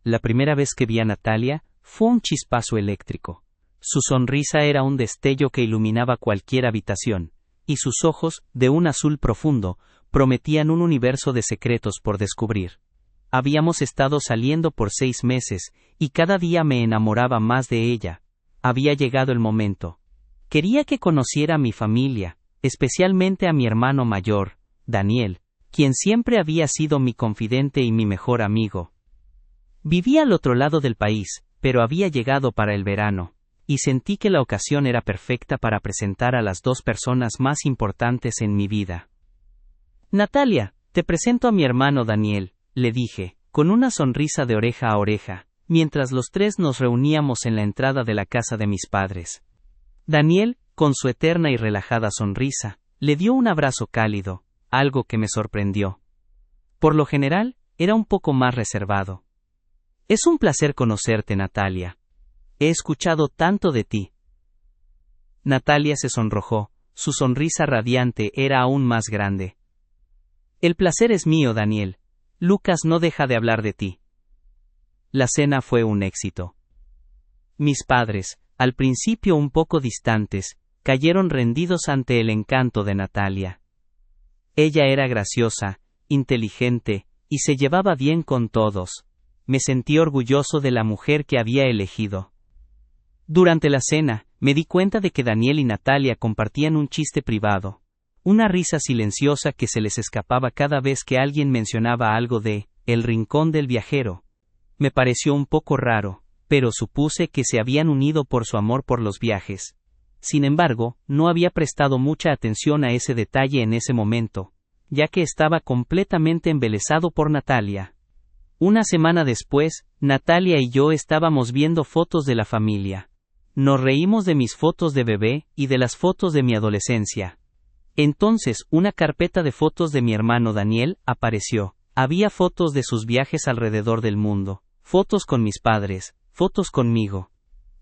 La primera vez que vi a Natalia, fue un chispazo eléctrico. Su sonrisa era un destello que iluminaba cualquier habitación, y sus ojos, de un azul profundo, prometían un universo de secretos por descubrir. Habíamos estado saliendo por 6 meses, y cada día me enamoraba más de ella. Había llegado el momento. Quería que conociera a mi familia, especialmente a mi hermano mayor, Daniel, quien siempre había sido mi confidente y mi mejor amigo. Vivía al otro lado del país, pero había llegado para el verano, y sentí que la ocasión era perfecta para presentar a las 2 personas más importantes en mi vida. Natalia, te presento a mi hermano Daniel, le dije, con una sonrisa de oreja a oreja, mientras los 3 nos reuníamos en la entrada de la casa de mis padres. Daniel, con su eterna y relajada sonrisa, le dio un abrazo cálido, algo que me sorprendió. Por lo general, era un poco más reservado. Es un placer conocerte, Natalia. He escuchado tanto de ti. Natalia se sonrojó, su sonrisa radiante era aún más grande. El placer es mío, Daniel. Lucas no deja de hablar de ti. La cena fue un éxito. Mis padres, al principio un poco distantes, cayeron rendidos ante el encanto de Natalia. Ella era graciosa, inteligente, y se llevaba bien con todos. Me sentí orgulloso de la mujer que había elegido. Durante la cena, me di cuenta de que Daniel y Natalia compartían un chiste privado, una risa silenciosa que se les escapaba cada vez que alguien mencionaba algo de El Rincón del Viajero. Me pareció un poco raro, pero supuse que se habían unido por su amor por los viajes. Sin embargo, no había prestado mucha atención a ese detalle en ese momento, ya que estaba completamente embelesado por Natalia. Una semana después, Natalia y yo estábamos viendo fotos de la familia. Nos reímos de mis fotos de bebé y de las fotos de mi adolescencia. Entonces, una carpeta de fotos de mi hermano Daniel apareció. Había fotos de sus viajes alrededor del mundo, fotos con mis padres, fotos conmigo.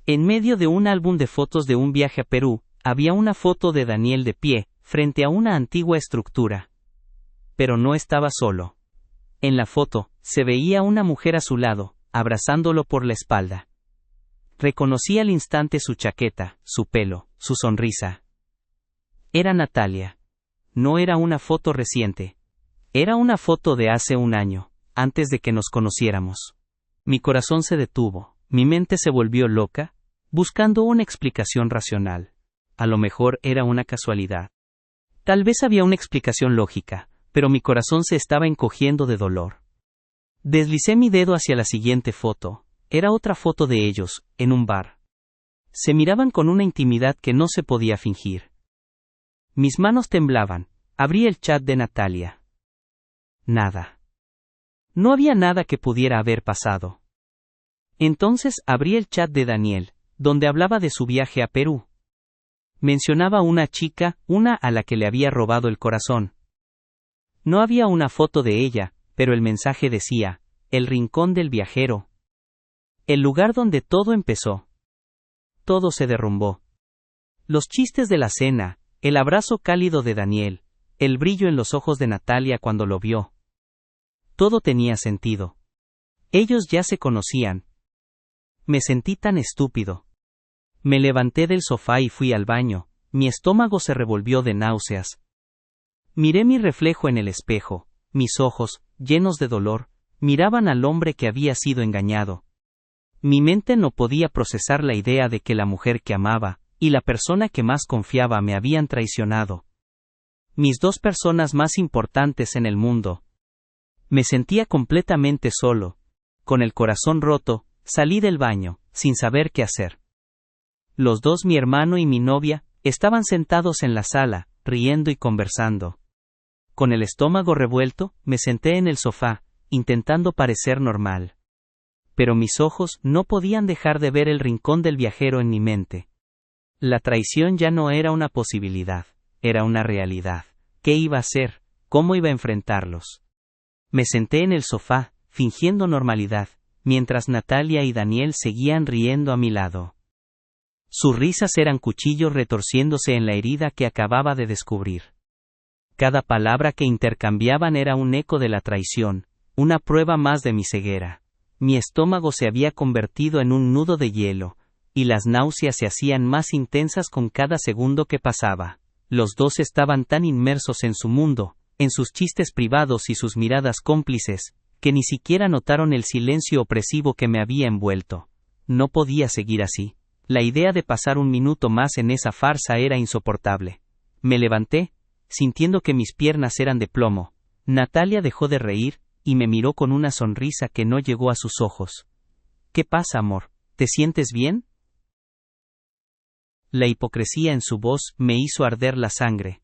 En medio de un álbum de fotos de un viaje a Perú, había una foto de Daniel de pie, frente a una antigua estructura. Pero no estaba solo. En la foto, se veía una mujer a su lado, abrazándolo por la espalda. Reconocí al instante su chaqueta, su pelo, su sonrisa. Era Natalia. No era una foto reciente. Era una foto de hace un año, antes de que nos conociéramos. Mi corazón se detuvo, mi mente se volvió loca, buscando una explicación racional. A lo mejor era una casualidad. Tal vez había una explicación lógica, pero mi corazón se estaba encogiendo de dolor. Deslicé mi dedo hacia la siguiente foto. Era otra foto de ellos, en un bar. Se miraban con una intimidad que no se podía fingir. Mis manos temblaban. Abrí el chat de Natalia. Nada. No había nada que pudiera haber pasado. Entonces abrí el chat de Daniel, donde hablaba de su viaje a Perú. Mencionaba a una chica, una a la que le había robado el corazón. No había una foto de ella, pero el mensaje decía, El Rincón del Viajero. El lugar donde todo empezó. Todo se derrumbó. Los chistes de la cena, el abrazo cálido de Daniel, el brillo en los ojos de Natalia cuando lo vio. Todo tenía sentido. Ellos ya se conocían. Me sentí tan estúpido. Me levanté del sofá y fui al baño, mi estómago se revolvió de náuseas. Miré mi reflejo en el espejo, mis ojos, llenos de dolor, miraban al hombre que había sido engañado. Mi mente no podía procesar la idea de que la mujer que amaba, y la persona que más confiaba me habían traicionado. Mis 2 personas más importantes en el mundo. Me sentía completamente solo. Con el corazón roto, salí del baño, sin saber qué hacer. Los 2, mi hermano y mi novia, estaban sentados en la sala, riendo y conversando. Con el estómago revuelto, me senté en el sofá, intentando parecer normal. Pero mis ojos no podían dejar de ver el rincón del viajero en mi mente. La traición ya no era una posibilidad, era una realidad. ¿Qué iba a hacer? ¿Cómo iba a enfrentarlos? Me senté en el sofá, fingiendo normalidad, mientras Natalia y Daniel seguían riendo a mi lado. Sus risas eran cuchillos retorciéndose en la herida que acababa de descubrir. Cada palabra que intercambiaban era un eco de la traición, una prueba más de mi ceguera. Mi estómago se había convertido en un nudo de hielo, y las náuseas se hacían más intensas con cada segundo que pasaba. Los dos estaban tan inmersos en su mundo, en sus chistes privados y sus miradas cómplices, que ni siquiera notaron el silencio opresivo que me había envuelto. No podía seguir así. La idea de pasar un minuto más en esa farsa era insoportable. Me levanté, sintiendo que mis piernas eran de plomo. Natalia dejó de reír, y me miró con una sonrisa que no llegó a sus ojos. ¿Qué pasa, amor? ¿Te sientes bien? La hipocresía en su voz me hizo arder la sangre.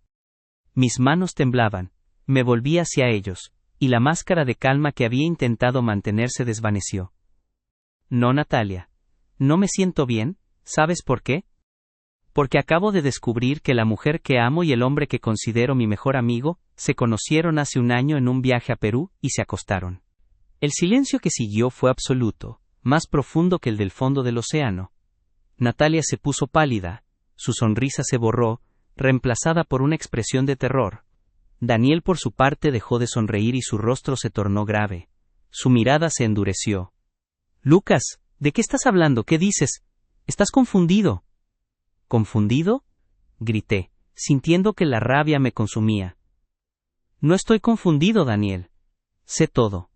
Mis manos temblaban, me volví hacia ellos, y la máscara de calma que había intentado mantener se desvaneció. No, Natalia. No me siento bien, ¿sabes por qué? Porque acabo de descubrir que la mujer que amo y el hombre que considero mi mejor amigo, se conocieron hace un año en un viaje a Perú y se acostaron. El silencio que siguió fue absoluto, más profundo que el del fondo del océano. Natalia se puso pálida, su sonrisa se borró, reemplazada por una expresión de terror. Daniel por su parte dejó de sonreír y su rostro se tornó grave. Su mirada se endureció. Lucas, ¿de qué estás hablando? ¿Qué dices? Estás confundido. ¿Confundido? Grité, sintiendo que la rabia me consumía. No estoy confundido, Daniel. Sé todo.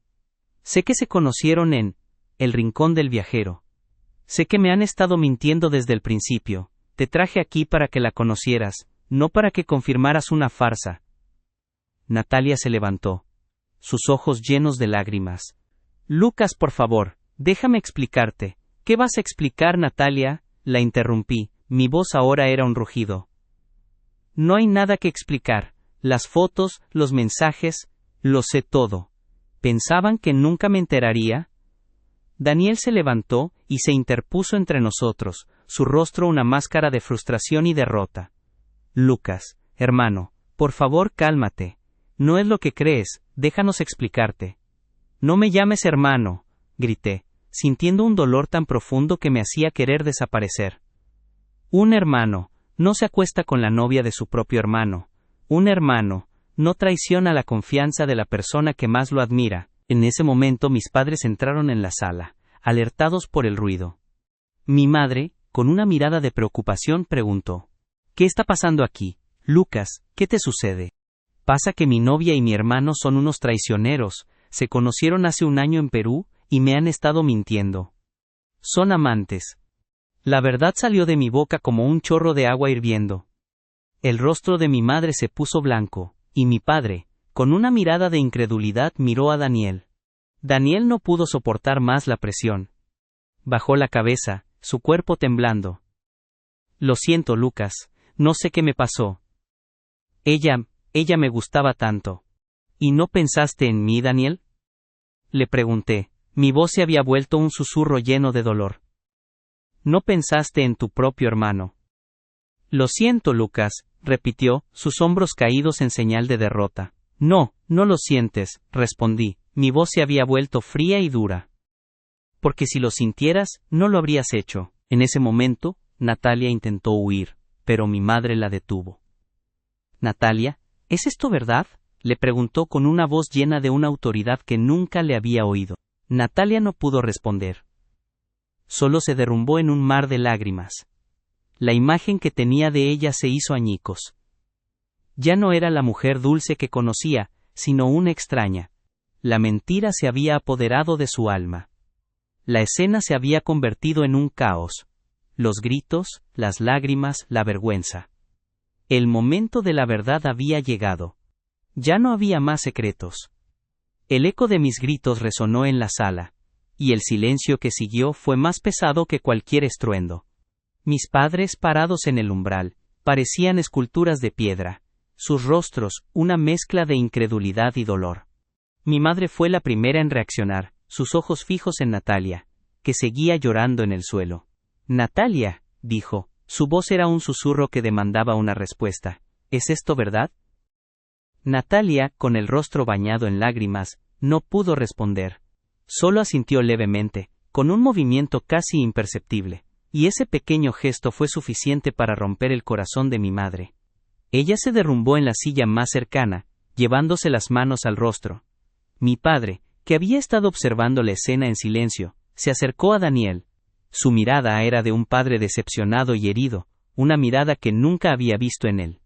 Sé que se conocieron en El Rincón del Viajero. Sé que me han estado mintiendo desde el principio. Te traje aquí para que la conocieras, no para que confirmaras una farsa. Natalia se levantó, sus ojos llenos de lágrimas. Lucas, por favor, déjame explicarte. ¿Qué vas a explicar, Natalia? La interrumpí, mi voz ahora era un rugido. No hay nada que explicar. Las fotos, los mensajes, lo sé todo. ¿Pensaban que nunca me enteraría? Daniel se levantó y se interpuso entre nosotros, su rostro una máscara de frustración y derrota. Lucas, hermano, por favor cálmate. No es lo que crees, déjanos explicarte. No me llames hermano, grité, sintiendo un dolor tan profundo que me hacía querer desaparecer. Un hermano no se acuesta con la novia de su propio hermano. Un hermano no traiciona la confianza de la persona que más lo admira. En ese momento mis padres entraron en la sala, alertados por el ruido. Mi madre, con una mirada de preocupación, preguntó: ¿Qué está pasando aquí? Lucas, ¿qué te sucede? Pasa que mi novia y mi hermano son unos traicioneros, se conocieron hace un año en Perú, y me han estado mintiendo. Son amantes. La verdad salió de mi boca como un chorro de agua hirviendo. El rostro de mi madre se puso blanco, y mi padre, con una mirada de incredulidad, miró a Daniel. Daniel no pudo soportar más la presión. Bajó la cabeza, su cuerpo temblando. Lo siento, Lucas, no sé qué me pasó. Ella me gustaba tanto. ¿Y no pensaste en mí, Daniel? Le pregunté, mi voz se había vuelto un susurro lleno de dolor. ¿No pensaste en tu propio hermano? Lo siento, Lucas, repitió, sus hombros caídos en señal de derrota. No, no lo sientes, respondí, mi voz se había vuelto fría y dura. Porque si lo sintieras, no lo habrías hecho. En ese momento, Natalia intentó huir, pero mi madre la detuvo. Natalia, ¿es esto verdad?, le preguntó con una voz llena de una autoridad que nunca le había oído. Natalia no pudo responder. Solo se derrumbó en un mar de lágrimas. La imagen que tenía de ella se hizo añicos. Ya no era la mujer dulce que conocía, sino una extraña. La mentira se había apoderado de su alma. La escena se había convertido en un caos. Los gritos, las lágrimas, la vergüenza. El momento de la verdad había llegado. Ya no había más secretos. El eco de mis gritos resonó en la sala, y el silencio que siguió fue más pesado que cualquier estruendo. Mis padres, parados en el umbral, parecían esculturas de piedra, sus rostros una mezcla de incredulidad y dolor. Mi madre fue la primera en reaccionar, sus ojos fijos en Natalia, que seguía llorando en el suelo. Natalia, dijo, su voz era un susurro que demandaba una respuesta. ¿Es esto verdad? Natalia, con el rostro bañado en lágrimas, no pudo responder. Solo asintió levemente, con un movimiento casi imperceptible, y ese pequeño gesto fue suficiente para romper el corazón de mi madre. Ella se derrumbó en la silla más cercana, llevándose las manos al rostro. Mi padre, que había estado observando la escena en silencio, se acercó a Daniel. Su mirada era de un padre decepcionado y herido, una mirada que nunca había visto en él.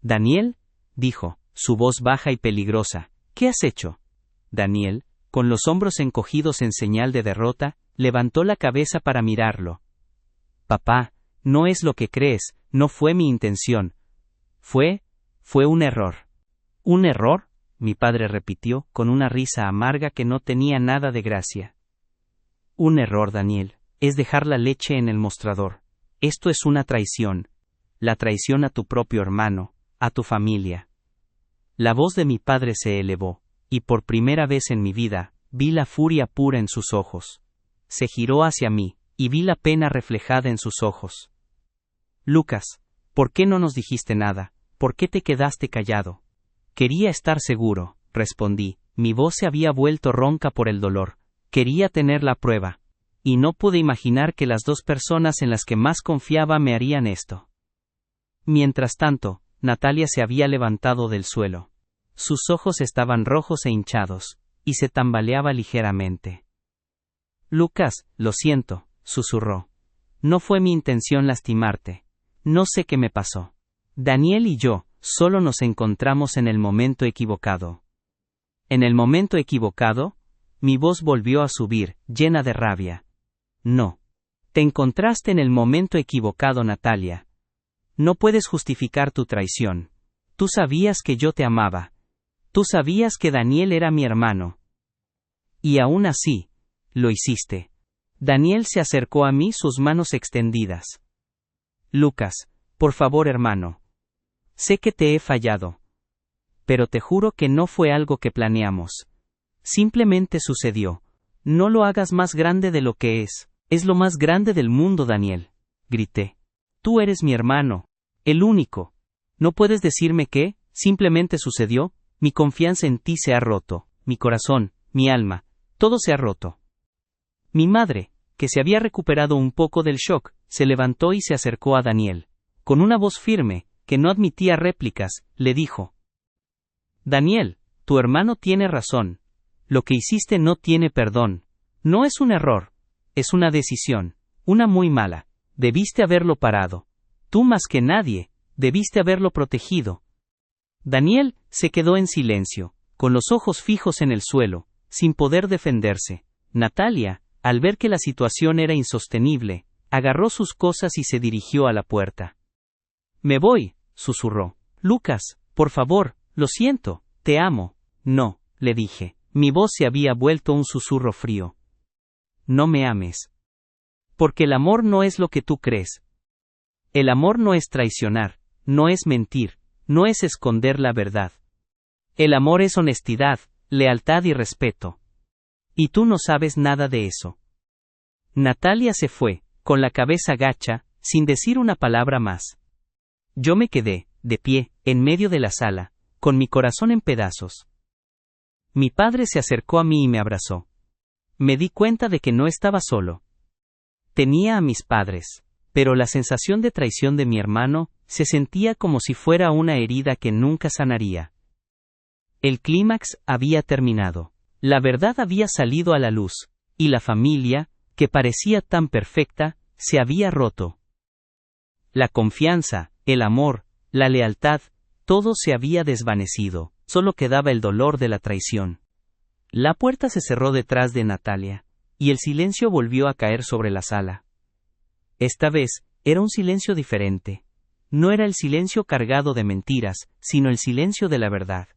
«Daniel», dijo, su voz baja y peligrosa, «¿qué has hecho?» Daniel, con los hombros encogidos en señal de derrota, levantó la cabeza para mirarlo. «Papá, no es lo que crees, no fue mi intención. Fue un error». «¿Un error?», mi padre repitió, con una risa amarga que no tenía nada de gracia. «Un error, Daniel, es dejar la leche en el mostrador. Esto es una traición. La traición a tu propio hermano, a tu familia». La voz de mi padre se elevó, y por primera vez en mi vida, vi la furia pura en sus ojos. Se giró hacia mí, y vi la pena reflejada en sus ojos. «Lucas, ¿por qué no nos dijiste nada? ¿Por qué te quedaste callado?» «Quería estar seguro», respondí, mi voz se había vuelto ronca por el dolor. «Quería tener la prueba. Y no pude imaginar que las dos personas en las que más confiaba me harían esto». Mientras tanto, Natalia se había levantado del suelo. Sus ojos estaban rojos e hinchados, y se tambaleaba ligeramente. «Lucas, lo siento», susurró. «No fue mi intención lastimarte. No sé qué me pasó. Daniel y yo solo nos encontramos en el momento equivocado». «¿En el momento equivocado?», mi voz volvió a subir, llena de rabia. «No. Te encontraste en el momento equivocado, Natalia. No puedes justificar tu traición. Tú sabías que yo te amaba. Tú sabías que Daniel era mi hermano. Y aún así, lo hiciste». Daniel se acercó a mí, sus manos extendidas. «Lucas, por favor, hermano. Sé que te he fallado. Pero te juro que no fue algo que planeamos. Simplemente sucedió. No lo hagas más grande de lo que es». «Es lo más grande del mundo, Daniel», grité. «Tú eres mi hermano. El único. ¿No puedes decirme qué? Simplemente sucedió. Mi confianza en ti se ha roto. Mi corazón, mi alma, todo se ha roto». Mi madre, que se había recuperado un poco del shock, se levantó y se acercó a Daniel. Con una voz firme, que no admitía réplicas, le dijo: «Daniel, tu hermano tiene razón. Lo que hiciste no tiene perdón. No es un error. Es una decisión. Una muy mala. Debiste haberlo parado. Tú más que nadie, debiste haberlo protegido». Daniel se quedó en silencio, con los ojos fijos en el suelo, sin poder defenderse. Natalia, al ver que la situación era insostenible, agarró sus cosas y se dirigió a la puerta. «Me voy», susurró. «Lucas, por favor, lo siento, te amo». «No», le dije. Mi voz se había vuelto un susurro frío. «No me ames. Porque el amor no es lo que tú crees. El amor no es traicionar, no es mentir, no es esconder la verdad. El amor es honestidad, lealtad y respeto. Y tú no sabes nada de eso». Natalia se fue, con la cabeza gacha, sin decir una palabra más. Yo me quedé, de pie, en medio de la sala, con mi corazón en pedazos. Mi padre se acercó a mí y me abrazó. Me di cuenta de que no estaba solo. Tenía a mis padres, pero la sensación de traición de mi hermano se sentía como si fuera una herida que nunca sanaría. El clímax había terminado. La verdad había salido a la luz, y la familia, que parecía tan perfecta, se había roto. La confianza, el amor, la lealtad, todo se había desvanecido, solo quedaba el dolor de la traición. La puerta se cerró detrás de Natalia, y el silencio volvió a caer sobre la sala. Esta vez, era un silencio diferente. No era el silencio cargado de mentiras, sino el silencio de la verdad.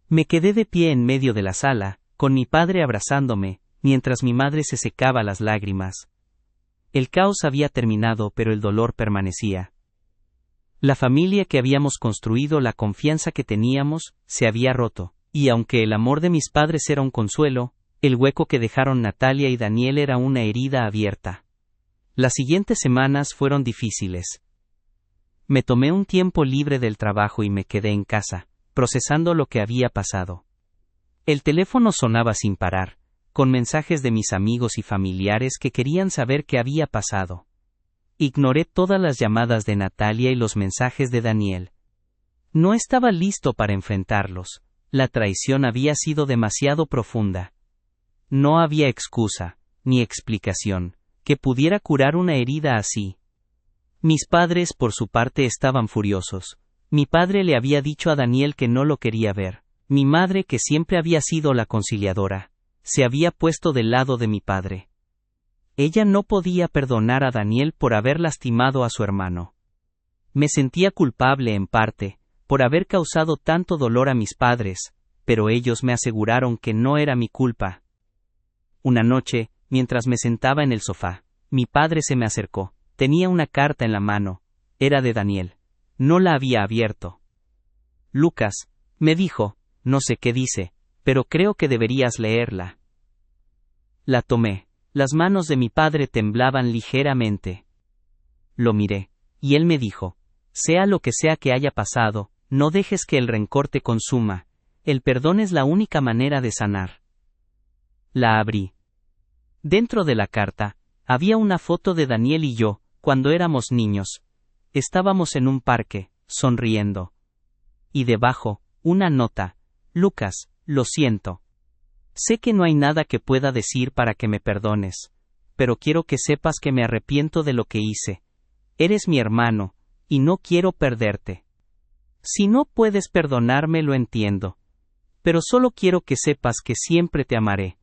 Me quedé de pie en medio de la sala, con mi padre abrazándome, mientras mi madre se secaba las lágrimas. El caos había terminado, pero el dolor permanecía. La familia que habíamos construido, la confianza que teníamos, se había roto, y aunque el amor de mis padres era un consuelo, el hueco que dejaron Natalia y Daniel era una herida abierta. Las siguientes semanas fueron difíciles. Me tomé un tiempo libre del trabajo y me quedé en casa, procesando lo que había pasado. El teléfono sonaba sin parar, con mensajes de mis amigos y familiares que querían saber qué había pasado. Ignoré todas las llamadas de Natalia y los mensajes de Daniel. No estaba listo para enfrentarlos. La traición había sido demasiado profunda. No había excusa, ni explicación, que pudiera curar una herida así. Mis padres por su parte estaban furiosos. Mi padre le había dicho a Daniel que no lo quería ver. Mi madre, que siempre había sido la conciliadora, se había puesto del lado de mi padre. Ella no podía perdonar a Daniel por haber lastimado a su hermano. Me sentía culpable en parte, por haber causado tanto dolor a mis padres, pero ellos me aseguraron que no era mi culpa. Una noche, mientras me sentaba en el sofá, mi padre se me acercó. Tenía una carta en la mano. Era de Daniel. No la había abierto. Lucas, me dijo, no sé qué dice, pero creo que deberías leerla. La tomé. Las manos de mi padre temblaban ligeramente. Lo miré, y él me dijo, sea lo que sea que haya pasado, no dejes que el rencor te consuma. El perdón es la única manera de sanar. La abrí. Dentro de la carta, había una foto de Daniel y yo, cuando éramos niños. Estábamos en un parque, sonriendo. Y debajo, una nota. Lucas, lo siento. Sé que no hay nada que pueda decir para que me perdones, pero quiero que sepas que me arrepiento de lo que hice. Eres mi hermano, y no quiero perderte. Si no puedes perdonarme, lo entiendo. Pero solo quiero que sepas que siempre te amaré.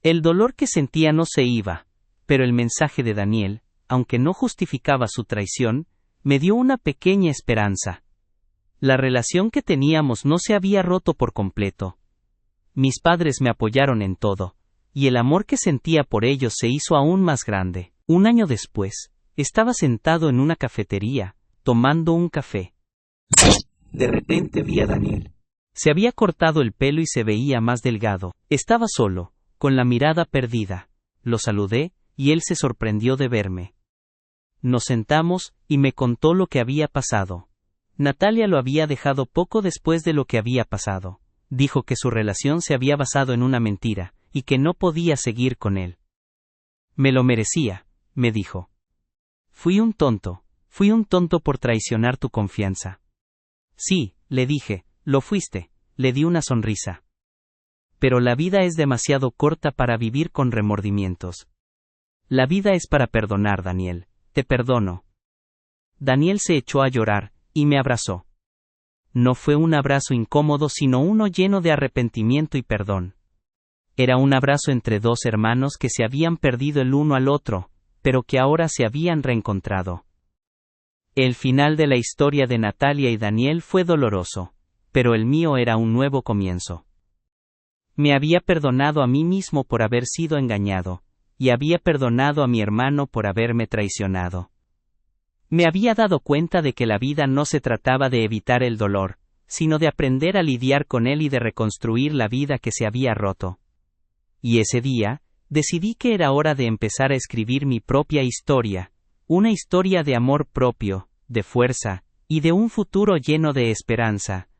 El dolor que sentía no se iba, pero el mensaje de Daniel, aunque no justificaba su traición, me dio una pequeña esperanza. La relación que teníamos no se había roto por completo. Mis padres me apoyaron en todo, y el amor que sentía por ellos se hizo aún más grande. Un año después, estaba sentado en una cafetería, tomando un café. De repente vi a Daniel. Se había cortado el pelo y se veía más delgado. Estaba solo, con la mirada perdida. Lo saludé, y él se sorprendió de verme. Nos sentamos, y me contó lo que había pasado. Natalia lo había dejado poco después de lo que había pasado. Dijo que su relación se había basado en una mentira, y que no podía seguir con él. Me lo merecía, me dijo. Fui un tonto por traicionar tu confianza. Sí, le dije, lo fuiste, le di una sonrisa. Pero la vida es demasiado corta para vivir con remordimientos. La vida es para perdonar, Daniel. Te perdono. Daniel se echó a llorar, y me abrazó. No fue un abrazo incómodo, sino uno lleno de arrepentimiento y perdón. Era un abrazo entre dos hermanos que se habían perdido el uno al otro, pero que ahora se habían reencontrado. El final de la historia de Natalia y Daniel fue doloroso, pero el mío era un nuevo comienzo. Me había perdonado a mí mismo por haber sido engañado, y había perdonado a mi hermano por haberme traicionado. Me había dado cuenta de que la vida no se trataba de evitar el dolor, sino de aprender a lidiar con él y de reconstruir la vida que se había roto. Y ese día, decidí que era hora de empezar a escribir mi propia historia, una historia de amor propio, de fuerza, y de un futuro lleno de esperanza,